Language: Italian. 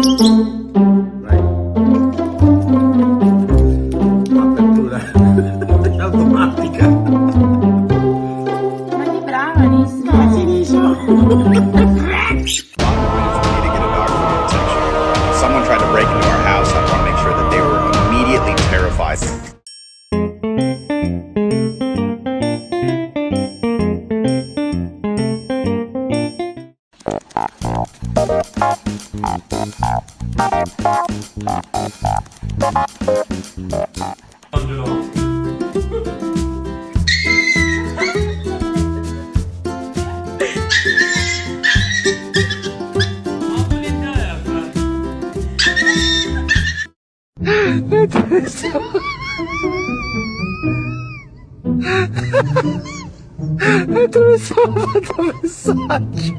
Apertura automatica. Ma che bravissimo, facilissimo. If someone tried to break into our house, I want to make sure that they were immediately terrified. Attraversava da messaggi.